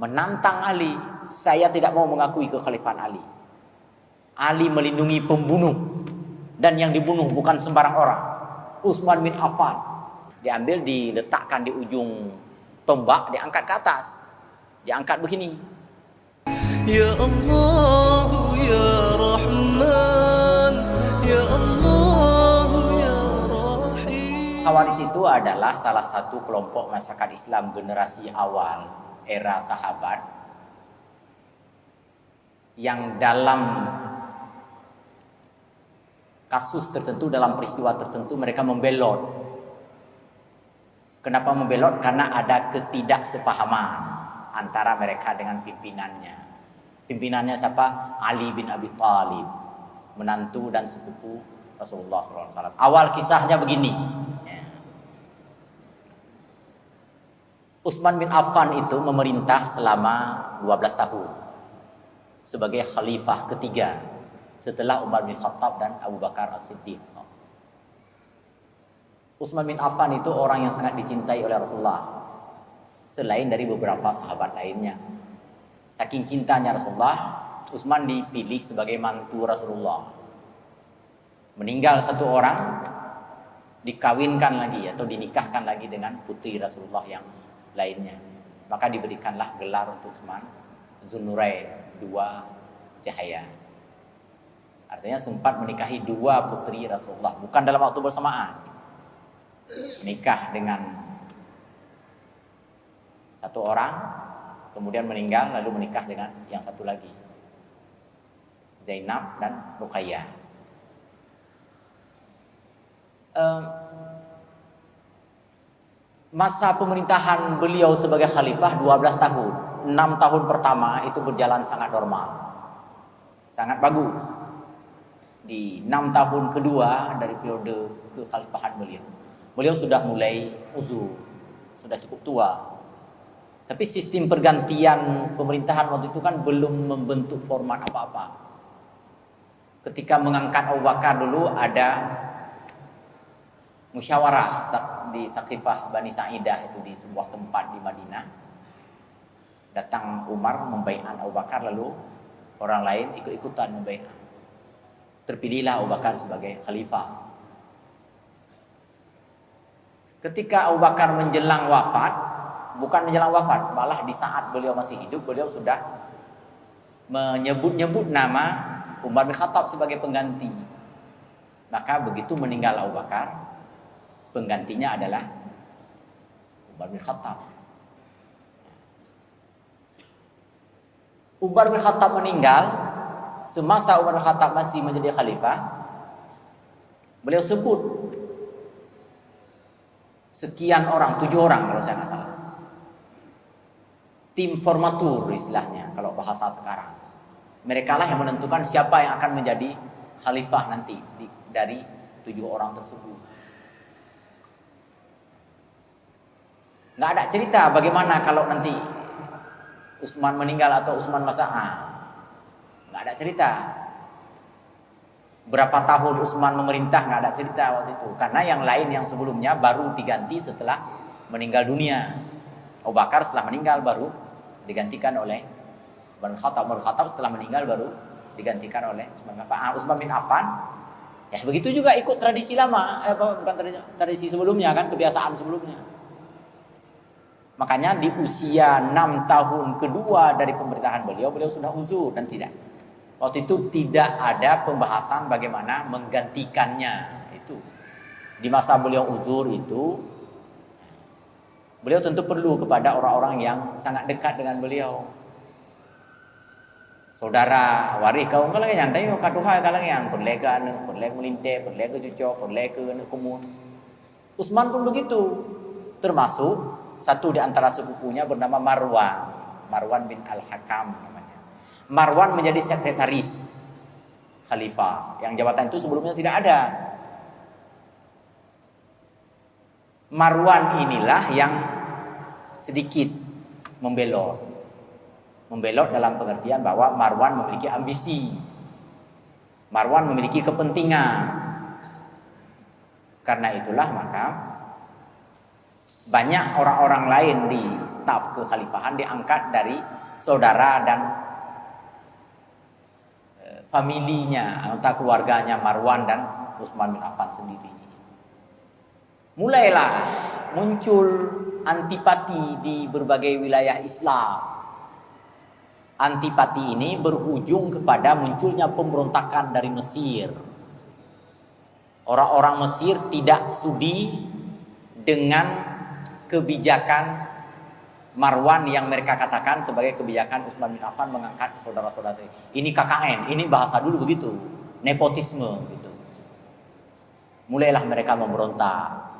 menantang Ali. Saya tidak mau mengakui kekhalifahan Ali. Ali melindungi pembunuh, dan yang dibunuh bukan sembarang orang, Utsman bin Affan. Diambil, diletakkan di ujung tombak, diangkat ke atas, diangkat begini. Ya Allah ya Rahman, ya Allah ya Rahim. Khawarij itu adalah salah satu kelompok masyarakat Islam generasi awal era sahabat yang dalam kasus tertentu, dalam peristiwa tertentu mereka membelot. Kenapa membelot? Karena ada ketidaksepahaman antara mereka dengan pimpinannya. Pimpinannya siapa? Ali bin Abi Thalib, menantu dan sepupu Rasulullah SAW. Awal kisahnya begini. Utsman bin Affan itu memerintah selama 12 tahun sebagai khalifah ketiga setelah Umar bin Khattab dan Abu Bakar As-Siddiq. Utsman bin Affan itu orang yang sangat dicintai oleh Rasulullah, selain dari beberapa sahabat lainnya. Saking cintanya Rasulullah, Utsman dipilih sebagai mantu Rasulullah. Meninggal satu orang, dikawinkan lagi atau dinikahkan lagi dengan putri Rasulullah yang lainnya. Maka diberikanlah gelar untuk Utsman Zunnurain, dua cahaya. Artinya sempat menikahi dua putri Rasulullah, bukan dalam waktu bersamaan. Nikah dengan satu orang, kemudian meninggal, lalu menikah dengan yang satu lagi, Zainab dan Ruqayyah. Masa pemerintahan beliau sebagai khalifah 12 tahun. 6 tahun pertama itu berjalan sangat normal, sangat bagus. Di 6 tahun kedua dari periode kekhalifahan beliau sudah mulai uzur, sudah cukup tua. Tapi sistem pergantian pemerintahan waktu itu kan belum membentuk format apa-apa. Ketika mengangkat Abu Bakar dulu ada musyawarah di Saqifah Bani Sa'idah, itu di sebuah tempat di Madinah. Datang Umar membaiat Abu Bakar, lalu orang lain ikut-ikutan membaiat. Terpilihlah Abu Bakar sebagai khalifah. Ketika Abu Bakar menjelang wafat, bukan menjelang wafat, malah di saat beliau masih hidup, beliau sudah menyebut-nyebut nama Umar bin Khattab sebagai pengganti. Maka begitu meninggal Abu Bakar, penggantinya adalah Umar bin Khattab. Umar bin Khattab meninggal, semasa Umar bin Khattab masih menjadi khalifah, beliau sebut sekian orang, 7 orang kalau saya nggak salah. Tim formatur istilahnya kalau bahasa sekarang. Mereka lah yang menentukan siapa yang akan menjadi khalifah nanti dari 7 orang tersebut. Nggak ada cerita bagaimana kalau nanti Utsman meninggal atau Utsman nggak ada cerita. Berapa tahun Utsman memerintah, nggak ada cerita waktu itu. Karena yang lain yang sebelumnya baru diganti setelah meninggal dunia. Abu Bakar setelah meninggal baru digantikan oleh Umar bin Khattab. Umar bin Khattab setelah meninggal baru digantikan oleh Utsman bin Affan. Ya begitu juga ikut tradisi lama, bukan tradisi sebelumnya kan, kebiasaan sebelumnya. Makanya di usia 6 tahun kedua dari pemerintahan beliau sudah uzur dan tidak. Waktu itu tidak ada pembahasan bagaimana menggantikannya itu. Di masa beliau uzur itu, beliau tentu perlu kepada orang-orang yang sangat dekat dengan beliau. Saudara, waris kau kalau yang nyantai kau katuhai kalau yang berlega melinte, berlega cucok, berlega kumun. Utsman pun begitu, termasuk satu di antara sepupunya bernama Marwan bin Al-Hakam namanya. Marwan menjadi sekretaris khalifah, yang jabatan itu sebelumnya tidak ada. Marwan inilah yang sedikit membelot dalam pengertian bahwa Marwan memiliki ambisi, Marwan memiliki kepentingan. Karena itulah maka banyak orang-orang lain di staf kekhalifahan diangkat dari saudara dan familinya, anggota keluarganya Marwan dan Utsman bin Affan sendiri. Mulailah muncul antipati di berbagai wilayah Islam. Antipati ini berujung kepada munculnya pemberontakan dari Mesir. Orang-orang Mesir tidak sudi dengan kebijakan Marwan yang mereka katakan sebagai kebijakan Utsman bin Affan mengangkat saudara-saudara. Ini KKN, ini bahasa dulu begitu, nepotisme gitu. Mulailah mereka memberontak.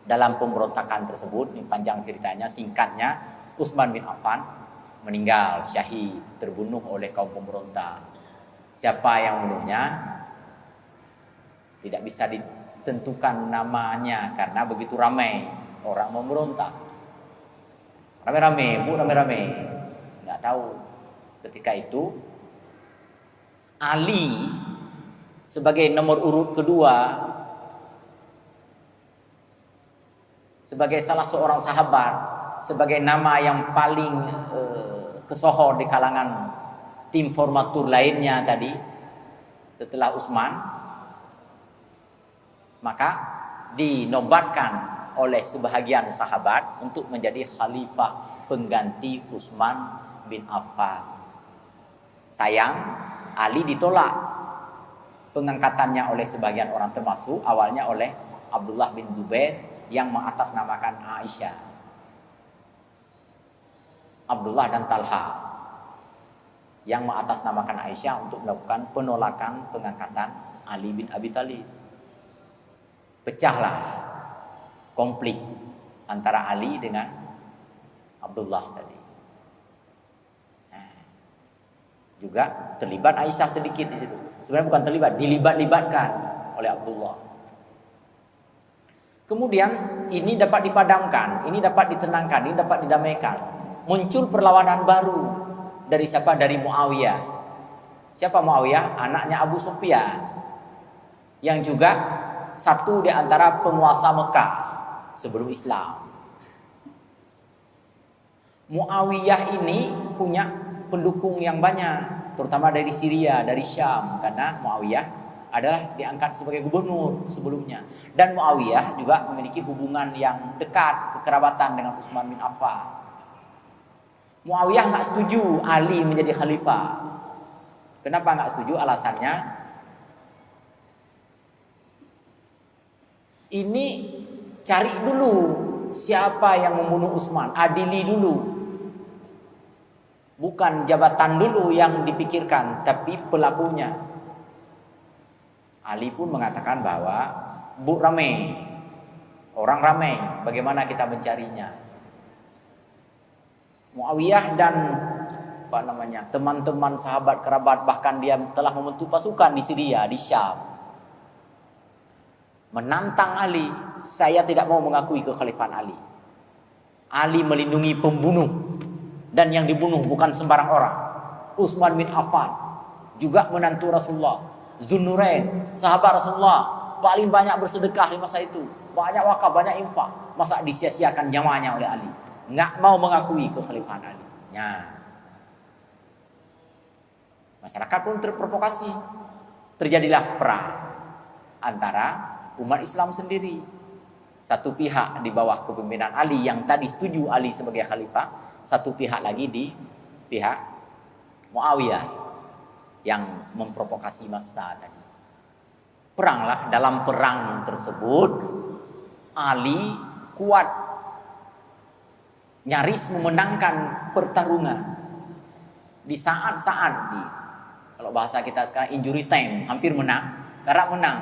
Dalam pemberontakan tersebut, ini panjang ceritanya, singkatnya, Utsman bin Affan meninggal syahid, terbunuh oleh kaum pemberontak. Siapa yang membunuhnya? Tidak bisa ditentukan namanya karena begitu ramai orang memberontak. Rame-rame, nggak tahu. Ketika itu Ali sebagai nomor urut kedua, sebagai salah seorang sahabat, sebagai nama yang paling kesohor di kalangan tim formatur lainnya tadi setelah Utsman, maka dinobatkan oleh sebahagian sahabat untuk menjadi khalifah pengganti Utsman bin Affan. Sayang, Ali ditolak pengangkatannya oleh sebagian orang, termasuk awalnya oleh Abdullah bin Zubair yang mengatasnamakan Aisyah. Abdullah dan Talha yang mengatasnamakan Aisyah untuk melakukan penolakan pengangkatan Ali bin Abi Thalib. Pecahlah konflik antara Ali dengan Abdullah tadi. Juga terlibat Aisyah sedikit di situ. Sebenarnya bukan terlibat, dilibat-libatkan oleh Abdullah. Kemudian ini dapat dipadamkan, ini dapat ditenangkan, ini dapat didamaikan. Muncul perlawanan baru dari siapa? Dari Muawiyah. Siapa Muawiyah? Anaknya Abu Sufyan, yang juga satu di antara penguasa Mekah sebelum Islam. Muawiyah ini punya pendukung yang banyak, terutama dari Syria, dari Syam, karena Muawiyah adalah diangkat sebagai gubernur sebelumnya. Dan Muawiyah juga memiliki hubungan yang dekat, kekerabatan dengan Utsman bin Affan. Muawiyah nggak setuju Ali menjadi khalifah. Kenapa nggak setuju? Alasannya, ini cari dulu siapa yang membunuh Utsman, adili dulu. Bukan jabatan dulu yang dipikirkan, tapi pelakunya. Ali pun mengatakan bahwa orang ramai, bagaimana kita mencarinya? Muawiyah dan teman-teman sahabat kerabat, bahkan dia telah membentuk pasukan di Syria, di Syam, menantang Ali. Saya tidak mau mengakui kekhalifahan Ali. Ali melindungi pembunuh, dan yang dibunuh bukan sembarang orang. Utsman bin Affan, juga menantu Rasulullah. Zunnurain, sahabat Rasulullah, paling banyak bersedekah di masa itu, banyak wakaf, banyak infak. Masa disia-siakan nyawanya oleh Ali? Nggak mau mengakui kekhalifahan Ali. Masyarakat pun terprovokasi. Terjadilah perang antara umat Islam sendiri. Satu pihak di bawah kepemimpinan Ali yang tadi setuju Ali sebagai khalifah, satu pihak lagi di pihak Muawiyah yang memprovokasi massa tadi. Peranglah. Dalam perang tersebut Ali kuat, nyaris memenangkan pertarungan di saat-saat kalau bahasa kita sekarang injury time, hampir menang, karena menang.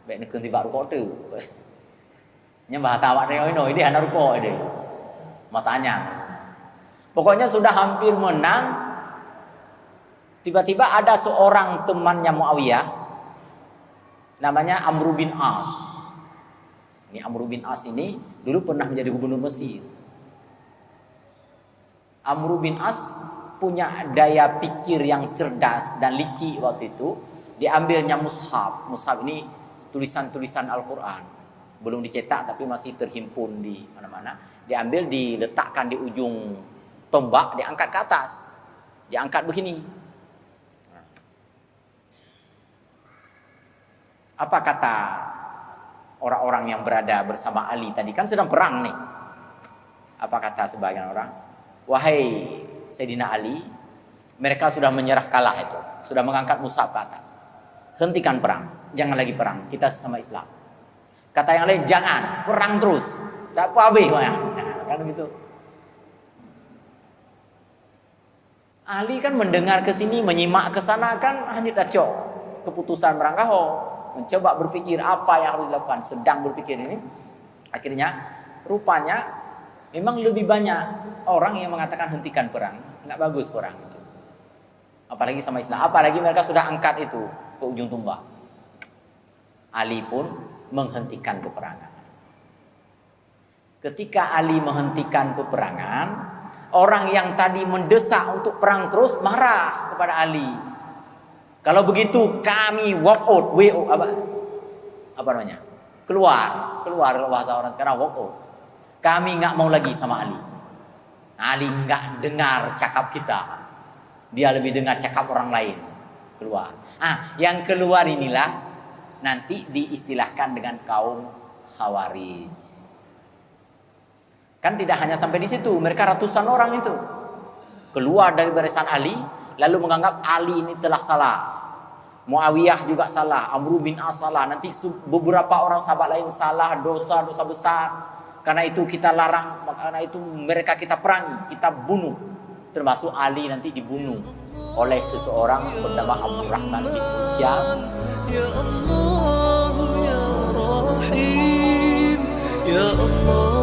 Baik nekun tiba ruko tu. Nya bahasa awak ini hana ruko ini. Masanya. Pokoknya sudah hampir menang. Tiba-tiba ada seorang temannya Muawiyah, namanya Amr bin As. Ini Amr bin As ini dulu pernah menjadi gubernur Mesir. Amr bin As punya daya pikir yang cerdas dan licik waktu itu. Diambilnya mushaf. Mushaf ini tulisan-tulisan Al-Quran. belum dicetak tapi masih terhimpun di mana-mana. Diambil, diletakkan di ujung tombak, diangkat ke atas, diangkat begini. Apa kata orang-orang yang berada bersama Ali tadi, kan sedang perang nih? Apa kata sebagian orang? Wahai Sayyidina Ali, mereka sudah menyerah kalah itu, sudah mengangkat mushaf ke atas. Hentikan perang, jangan lagi perang, kita sesama Islam. Kata yang lain, jangan, perang terus, tak apa-apa ya. Kan begitu. Ali kan mendengar ke sini, menyimak ke sana, kan hanya dacok keputusan Merangkaho, mencoba berpikir apa yang harus dilakukan, sedang berpikir ini. Akhirnya rupanya memang lebih banyak orang yang mengatakan hentikan perang, nggak bagus perang itu. Apalagi sama Islam, apalagi mereka sudah angkat itu ke ujung tombak. Ali pun menghentikan peperangan. Ketika Ali menghentikan peperangan, orang yang tadi mendesak untuk perang terus marah kepada Ali. Kalau begitu kami walk out, apa namanya? Keluar bahasa orang sekarang, walk out. Kami nggak mau lagi sama Ali. Ali nggak dengar cakap kita, dia lebih dengar cakap orang lain. Keluar. Yang keluar inilah nanti diistilahkan dengan kaum Khawarij. Kan tidak hanya sampai di situ, mereka ratusan orang itu keluar dari barisan Ali, lalu menganggap Ali ini telah salah. Muawiyah juga salah, Amr bin As salah, nanti beberapa orang sahabat lain salah, dosa-dosa besar. Karena itu kita larang, karena itu mereka kita perangi, kita bunuh. Termasuk Ali nanti dibunuh oleh seseorang bernama Abdurrahman bin Hisham. Ya Allah ya Rahim, ya Allah.